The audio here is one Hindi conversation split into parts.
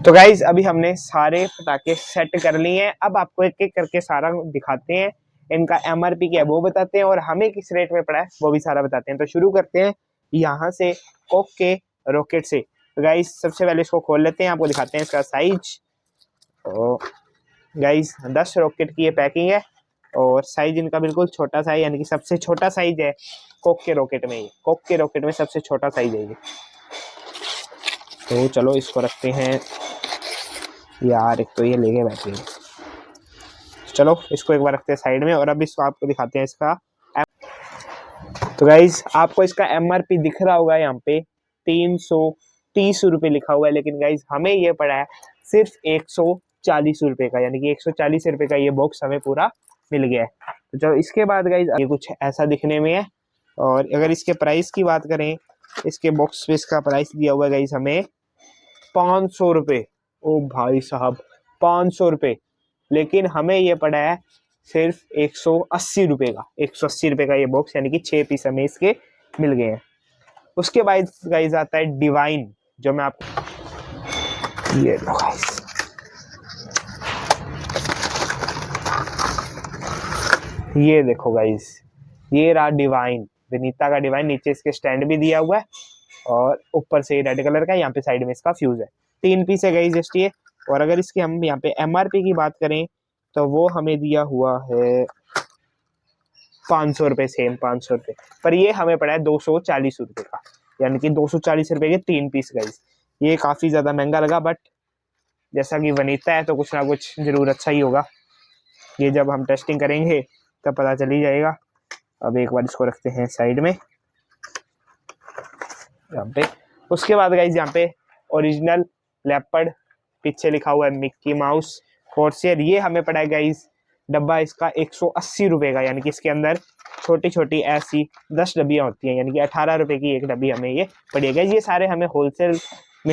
तो गाइज अभी हमने सारे पटाखे सेट कर लिए हैं। अब आपको एक एक करके सारा दिखाते हैं, इनका एमआरपी क्या है वो बताते हैं और हमें किस रेट में पड़ा है वो भी सारा बताते हैं। तो शुरू करते हैं यहाँ से कोक के रॉकेट से। तो गाइज सबसे पहले इसको खोल लेते हैं, आपको दिखाते हैं इसका साइज। तो गाइज 10 रॉकेट की ये पैकिंग है और साइज इनका बिल्कुल छोटा सा है, यानी कि सबसे छोटा साइज है कोक के रॉकेट में। कोक के रॉकेट में सबसे छोटा साइज है ये। तो चलो इसको रखते हैं यार, एक तो ये लेके बैठे हैं। चलो इसको एक बार रखते हैं साइड में और अब इसको आपको दिखाते हैं इसका तो गाइज आपको इसका एमआरपी दिख रहा होगा यहाँ पे 330 रुपये लिखा हुआ है, लेकिन गाइज हमें ये पड़ा है सिर्फ 140 रुपये का, यानी कि 140 रुपये का ये बॉक्स हमें पूरा मिल गया है। तो चलो इसके बाद गाइज ये कुछ ऐसा दिखने में है। और अगर इसके प्राइस की बात करें, इसके बॉक्स पे इसका प्राइस दिया हुआ है गाइज हमें 500 रुपये। ओ भाई साहब 500 रुपये, लेकिन हमें ये पड़ा है सिर्फ 180 रुपये का। 180 रुपये का ये बॉक्स, यानी कि 6 पीस हमें इसके मिल गए हैं। उसके बाद गाइस आता है डिवाइन, जो मैं आपको ये लो गाइस, ये देखो गाइस, ये रहा डिवाइन, विनीता का डिवाइन। नीचे इसके स्टैंड भी दिया हुआ है और ऊपर से रेड कलर का, यहाँ पे साइड में इसका फ्यूज है। 3 पीस है गाइस जस्ट ये। और अगर इसके हम यहाँ पे एमआरपी की बात करें तो वो हमें दिया हुआ है 500 रुपये, सेम 500 रुपये, पर ये हमें पड़ा है 240 रुपये का, यानी कि 240 रुपये के 3 पीस गाइस। ये काफ़ी ज़्यादा महंगा लगा, बट जैसा कि वनीता है तो कुछ ना कुछ जरूर अच्छा ही होगा। ये जब हम टेस्टिंग करेंगे तब पता चल ही जाएगा। अब एक बार इसको रखते हैं साइड में यहाँ पे। उसके बाद गाइस यहाँ पे ओरिजिनल लेपर्ड, पीछे लिखा हुआ है मिक्की माउस कॉर्सियर। ये हमें पड़ा है गाइस डब्बा इसका 180 रुपये का, यानी कि इसके अंदर छोटी छोटी ऐसी 10 डब्बियाँ होती हैं, यानी कि 18 रुपये की एक डब्बी हमें ये पड़ी है गाइस। ये सारे हमें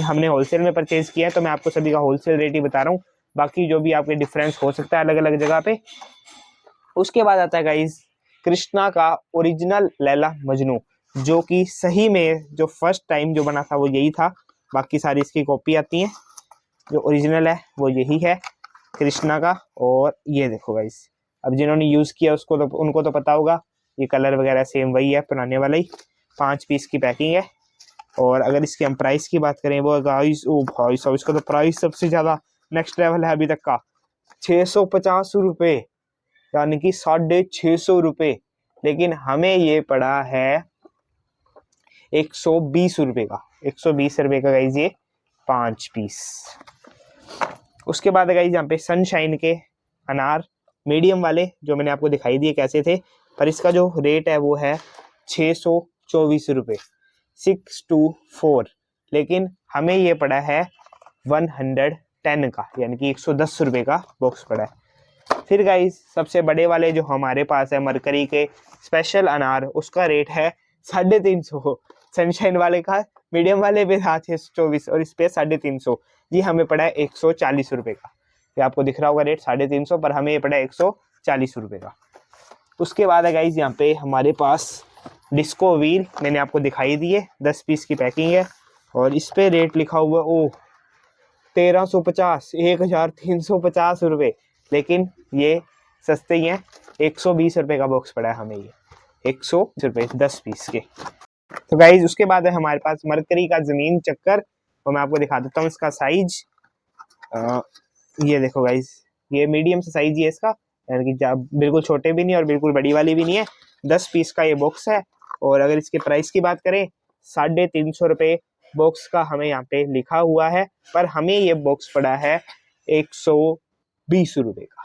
हमने होलसेल में परचेज किया है, तो मैं आपको सभी का होलसेल रेट ही बता रहा हूँ। बाकी जो भी आपके डिफरेंस हो सकता है अलग अलग जगह पे। उसके बाद आता है गाइस कृष्णा का ओरिजिनल लैला मजनू, जो कि सही में जो फर्स्ट टाइम जो बना था वो यही था, बाकी सारी इसकी कॉपी आती हैं। जो ओरिजिनल है वो यही है कृष्णा का। और ये देखो गाइस, अब जिन्होंने यूज़ किया उसको तो उनको तो पता होगा, ये कलर वगैरह सेम वही है पुराने वाला ही। 5 पीस की पैकिंग है। और अगर इसकी हम प्राइस की बात करें वो गाइस, ओ भाई साहब इसका तो प्राइस सबसे ज़्यादा नेक्स्ट लेवल है अभी तक का, 650 रुपये, यानी कि 650 रुपये। लेकिन हमें ये पड़ा है 120 रुपये का। 120 रुपये का गाइस ये 5 पीस। उसके बाद गाइस यहाँ पे सनशाइन के अनार मीडियम वाले, जो मैंने आपको दिखाई दिए कैसे थे, पर इसका जो रेट है वो है 624 रुपये, 624। लेकिन हमें ये पड़ा है 110 का, यानी कि 110 रुपये का बॉक्स पड़ा है। फिर गाइस सबसे बड़े वाले जो हमारे पास है मरकरी के स्पेशल अनार, उसका रेट है 350। सनशाइन वाले का मीडियम वाले पे था 624 और इस पे 350। जी हमें पड़ा है 140 रुपये का। ये आपको दिख रहा होगा रेट 350, पर हमें ये पड़ा है 140 रुपये का। उसके बाद है गाइज यहाँ पे हमारे पास डिस्को व्हील, मैंने आपको दिखाई दिए 10 पीस की पैकिंग है और इस पे रेट लिखा हुआ ओ 1350, 1350 रुपये। लेकिन ये सस्ते ही हैं, 120 रुपये का बॉक्स पड़ा है हमें ये, 120 रुपये 10 पीस के। तो गाइज उसके बाद है हमारे पास मरकरी का जमीन चक्कर, तो मैं आपको दिखा देता हूँ इसका साइज। ये देखो गाइज, ये मीडियम से साइज ही है इसका, यानी कि बिल्कुल छोटे भी नहीं और बिल्कुल बड़ी वाली भी नहीं है। 10 पीस का ये बॉक्स है। और अगर इसके प्राइस की बात करें 350 रुपये बॉक्स का हमें यहाँ पे लिखा हुआ है, पर हमें ये बॉक्स पड़ा है 120 रुपये का,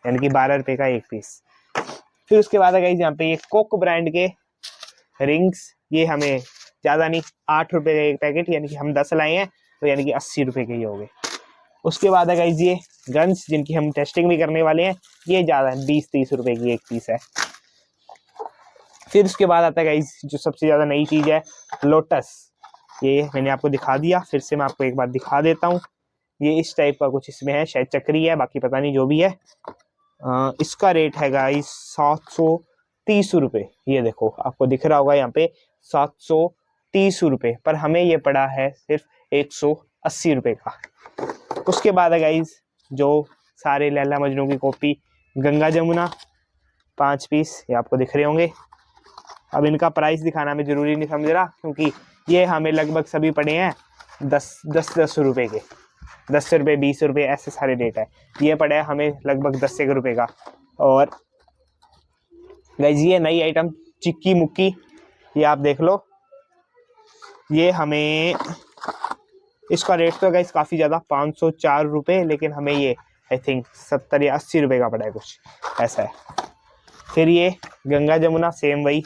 यानी कि 12 रुपये का एक पीस। फिर उसके बाद है गाइज यहाँ पे ये कोक ब्रांड के रिंग्स, ये हमें ज़्यादा नहीं 8 रुपये का एक पैकेट, यानी कि हम 10 लाए हैं तो यानी कि 80 रुपये के ही हो गए। उसके बाद है गाइज ये गन्स, जिनकी हम टेस्टिंग भी करने वाले हैं, ये ज़्यादा है 20-30 रुपये की एक पीस है। फिर उसके बाद आता है गाइज जो सबसे ज़्यादा नई चीज़ है लोटस, ये मैंने आपको दिखा दिया, फिर से मैं आपको एक बार दिखा देता हूँ। ये इस टाइप का कुछ इसमें है, शायद चक्री है, बाकी पता नहीं जो भी है। इसका रेट है गाइज 730 रुपये। ये देखो आपको दिख रहा होगा यहाँ पे 730 रुपये, पर हमें ये पड़ा है सिर्फ 180 रुपये का। उसके बाद है गाइज जो सारे लैला मजनू की कॉपी गंगा जमुना 5 पीस, ये आपको दिख रहे होंगे। अब इनका प्राइस दिखाना मैं ज़रूरी नहीं समझ रहा, क्योंकि ये हमें लगभग सभी पड़े हैं 10 रुपए के, 10 रुपये 20 रुपये ऐसे सारे रेट है। ये पड़ा है हमें लगभग 10 रुपये का। और गाइज ये नई आइटम चिक्की मुक्की, ये आप देख लो, ये हमें इसका रेट तो गाइज काफ़ी ज़्यादा 504 रुपये, लेकिन हमें ये आई थिंक 70 या 80 रुपये का पड़ा है, कुछ ऐसा है। फिर ये गंगा जमुना सेम वही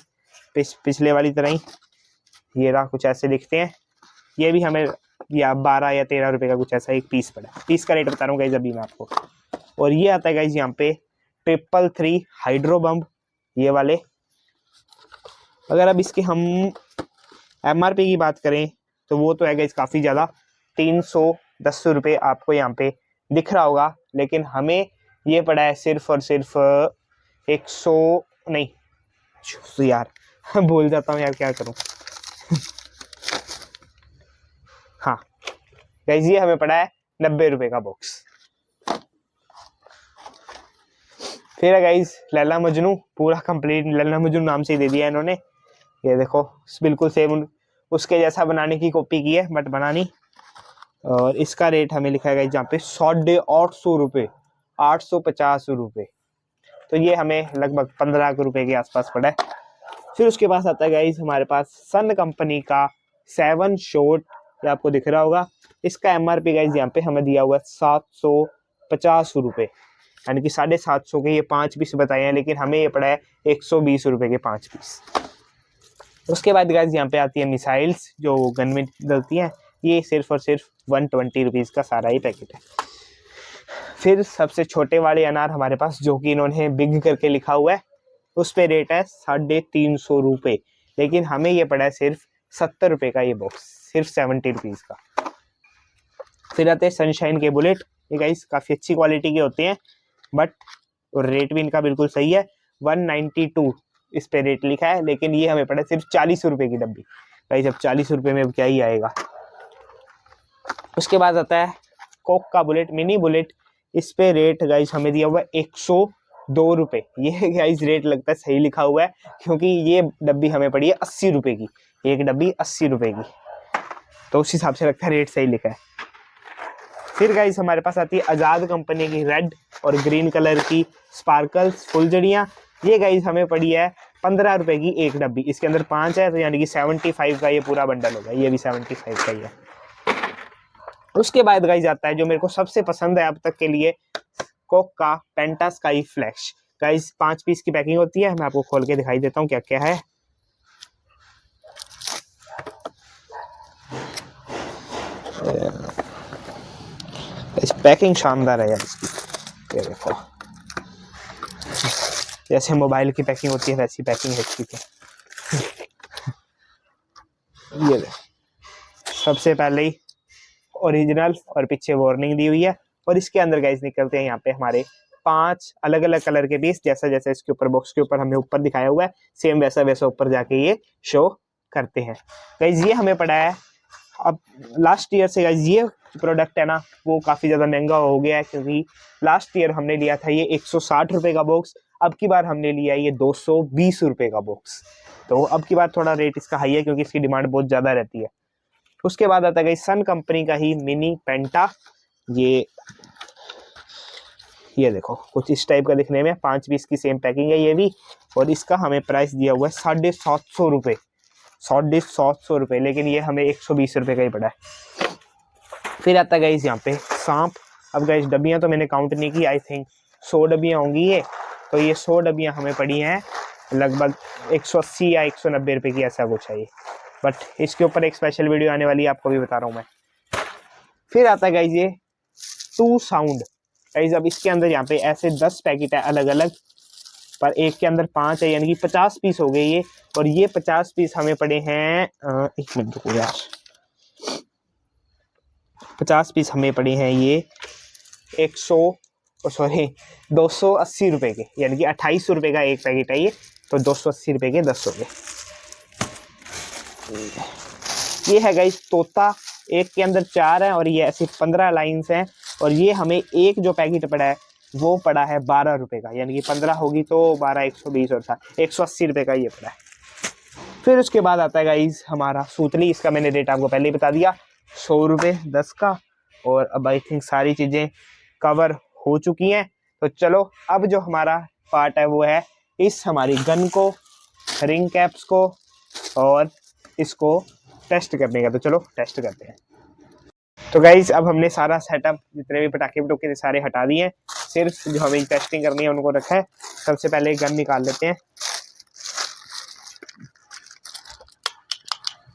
पिछले वाली तरह ही, ये रहा, कुछ ऐसे दिखते हैं। ये भी हमें या 12 या 13 रुपये का कुछ ऐसा एक पीस पड़ा है। पीस का रेट बता रहा हूँ गाइज अभी मैं आपको। और ये आता है गाइज यहाँ पे 333 हाइड्रो बम्ब, ये वाले। अगर अब इसके हम MRP की बात करें तो वो तो है गाइज काफ़ी ज़्यादा, 310 रुपये आपको यहाँ पे दिख रहा होगा, लेकिन हमें ये पड़ा है सिर्फ और सिर्फ 100 नहीं यार भूल जाता हूँ यार, क्या करूँ। हाँ गाइज ये हमें पड़ा है 90 रुपये का बॉक्स। फिर है गाइज लैला मजनू, पूरा कंप्लीट लैला मजनू नाम से ही दे दिया इन्होंने। ये देखो बिल्कुल सेम उसके जैसा बनाने की कॉपी की है, बट बना नहीं। और इसका रेट हमें लिखा है जहाँ पे 850 रुपये, 850 रुपये। तो ये हमें लगभग 15 रुपये के आसपास पड़ा है। फिर उसके पास आता है गाइज हमारे पास सन कंपनी का 7 शॉट, ये आपको दिख रहा होगा। इसका MRP गाइज यहाँ पे हमें दिया हुआ है 750 रुपये, यानी कि 750 के ये 5 पीस बताए हैं, लेकिन हमें ये पड़ा है 120 रुपये के 5 पीस। उसके बाद गाइज यहाँ पे आती है मिसाइल्स, जो गन में डलती हैं। ये सिर्फ और सिर्फ 120 रुपीज़ का सारा ही पैकेट है। फिर सबसे छोटे वाले अनार हमारे पास, जो कि इन्होंने बिग करके लिखा हुआ है, उस पे रेट है 350 रुपये, लेकिन हमें ये पड़ा है सिर्फ 70 रुपये का ये बॉक्स, सिर्फ 70 रुपीज़ का। फिर आते हैं सनशाइन के बुलेट, ये गाइस काफ़ी अच्छी क्वालिटी के होते हैं, बट रेट भी इनका बिल्कुल सही है, 192 इस पे रेट लिखा है, लेकिन ये हमें पड़ा सिर्फ 40 रुपये की डब्बी। गाइस अब 40 रुपये में क्या ही आएगा। उसके बाद आता है कोक का बुलेट, मिनी बुलेट, इस पे रेट गाइस हमें दिया हुआ है 102 रुपये। ये गाइस रेट लगता है सही लिखा हुआ है, क्योंकि ये डब्बी हमें पड़ी है 80 रुपये की, एक डब्बी 80 रुपये की, तो उस हिसाब से लगता है रेट सही लिखा है। फिर गाइस हमारे पास आती है आज़ाद कंपनी की रेड और ग्रीन कलर की स्पार्कल्स फुलझड़ियाँ। ये गाइस हमें पड़ी है 15 रुपये की एक डब्बी, इसके अंदर 5 है, तो यानी कि 75 का ये पूरा बंडल होगा, ये भी 75 का ही है। उसके बाद गाइस आता है जो मेरे को सबसे पसंद है अब तक के लिए, कोक का पेंटा स्काई फ्लैश। गाइस 5 पीस की पैकिंग होती है, मैं आपको खोल के दिखाई देता हूँ क्या क्या है। इस पैकिंग शानदार है यार इसकी, ये देखो जैसे मोबाइल की पैकिंग होती है वैसी पैकिंग है इसकी। ये सबसे पहले ही ओरिजिनल और पीछे वार्निंग दी हुई है, और इसके अंदर गाइस निकलते हैं यहाँ पे हमारे 5 अलग अलग कलर के पीस, जैसा जैसा इसके ऊपर बॉक्स के ऊपर हमें ऊपर दिखाया हुआ है, सेम वैसा वैसा ऊपर जाके ये शो करते हैं। गाइस ये हमें पड़ा है अब लास्ट ईयर से, गाइस ये प्रोडक्ट है ना वो काफ़ी ज़्यादा महंगा हो गया है, क्योंकि लास्ट ईयर हमने लिया था ये 160 रुपये का बॉक्स, अब की बार हमने लिया ये 220 रुपये का बॉक्स। तो अब की बार थोड़ा रेट इसका हाई है, क्योंकि इसकी डिमांड बहुत ज़्यादा रहती है। उसके बाद आता है सन कंपनी का ही मिनी पेंटा, ये देखो कुछ इस टाइप का दिखने में, 5 पीस की सेम पैकिंग है ये भी, और इसका हमें प्राइस दिया हुआ है 750 रुपये, 750 रुपये, लेकिन ये हमें 120 रुपये का ही पड़ा है। फिर आता है गाइस यहाँ पे सांप। अब गाइस डब्बियाँ तो मैंने काउंट नहीं की, आई थिंक 100 डब्बियाँ होंगी ये, तो ये 100 डब्बियाँ हमें पड़ी हैं लगभग 180 या 190 रुपये की, ऐसा कुछ है ये, बट इसके ऊपर एक स्पेशल वीडियो आने वाली है, आपको भी बता रहा हूँ मैं। फिर आता है गाइस ये 2 साउंड। गाइस अब इसके अंदर यहाँ पे ऐसे 10 पैकेट है अलग अलग, पर एक के अंदर 5 है, यानी कि 50 पीस हो गए ये, और ये 50 पीस हमें पड़े हैं, एक मिनट रुको यार, 50 पीस हमें पड़े हैं ये 280 रुपये के, यानी कि 28 रुपये का एक पैकेट है ये, तो 280 रुपये के 10 हो गए। ये है गाइस तोता एक के अंदर 4 है और ये ऐसी 15 लाइंस हैं। और ये हमें एक जो पैकेट पड़ा है वो पड़ा है 12 रुपए का, यानी कि 15 होगी तो 12 120 और था 180 रुपए का ये पड़ा है। फिर उसके बाद आता है गाइज हमारा सूतली। इसका मैंने रेट आपको पहले ही बता दिया, 100 रुपये 10 का। और अब आई थिंक सारी चीजें कवर हो चुकी हैं। तो चलो अब जो हमारा पार्ट है वो है इस हमारी गन को, रिंग कैप्स को और इसको टेस्ट करने का। तो चलो टेस्ट करते हैं। तो गाइज अब हमने सारा सेटअप, जितने भी पटाखे पटूखे थे सारे हटा दिए हैं, सिर्फ जो हमें टेस्टिंग करनी है उनको रखा है। सबसे पहले गन निकाल लेते हैं।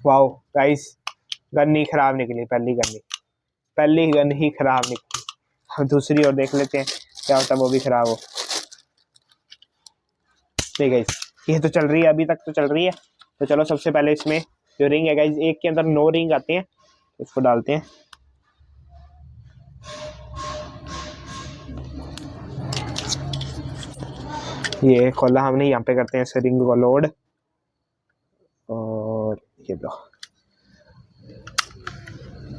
वाओ गाइस, गन नहीं खराब निकली, पहली गन ही खराब निकली। हम दूसरी और देख लेते हैं क्या होता है वो भी खराब हो। नहीं गाइस, ये तो चल रही है, अभी तक तो चल रही है। तो चलो सबसे पहले इसमें जो रिंग है गाइस, एक के अंदर 9 रिंग आती हैं, उसको डालते हैं। ये खोला हमने, यहाँ पे करते हैं इस रिंग को लोड और ये लो,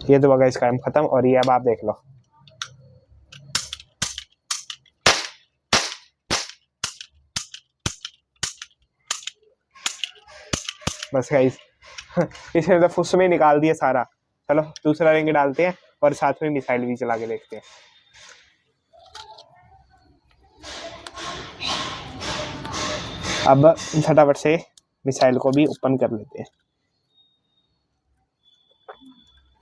ये तो गाइस काम खत्म। और ये अब आप देख लो, बस गाइस इसने तो फुस में निकाल दिया सारा। चलो दूसरा रिंग डालते हैं और साथ में मिसाइल भी चला के देखते हैं। अब फटाफट से मिसाइल को भी ओपन कर लेते हैं।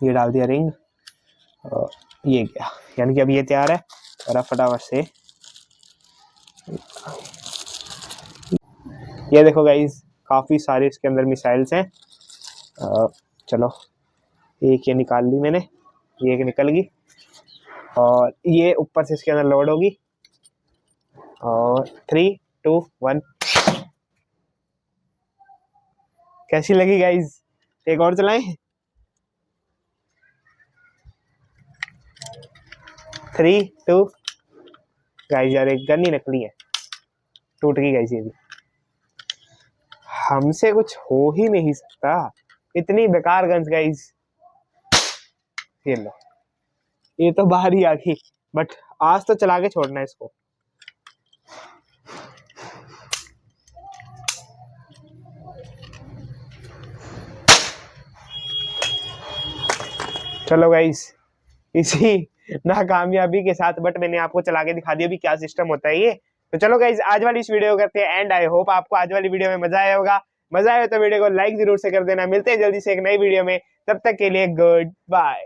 ये डाल दिया रिंग और ये गया, यानी कि अब ये तैयार है। और अब फटाफट से ये देखो गाइस, काफी सारे इसके अंदर मिसाइल्स हैं। चलो एक ये निकाल ली मैंने, ये एक निकल गई और ये ऊपर से इसके अंदर लोड होगी। और 3 2 1। कैसी लगी गाइस? एक और चलाएं? 3 2। गाइस यार एक गन ही नकली है, टूट गई गाइस। ये भी हमसे कुछ हो ही नहीं सकता, इतनी बेकार गन्स गाइस। ये लो, ये तो बाहर ही आ गई, बट आज तो चला के छोड़ना है इसको। चलो गाइस, इसी नाकामयाबी के साथ बट मैंने आपको चला के दिखा दिया भी क्या सिस्टम होता है ये। तो चलो गाइस, आज वाली इस वीडियो को करते हैं एंड। आई होप आपको आज वाली वीडियो में मजा आया होगा। मजा आया तो वीडियो को लाइक जरूर से कर देना। मिलते हैं जल्दी से एक नई वीडियो में, तब तक के लिए गुड बाय।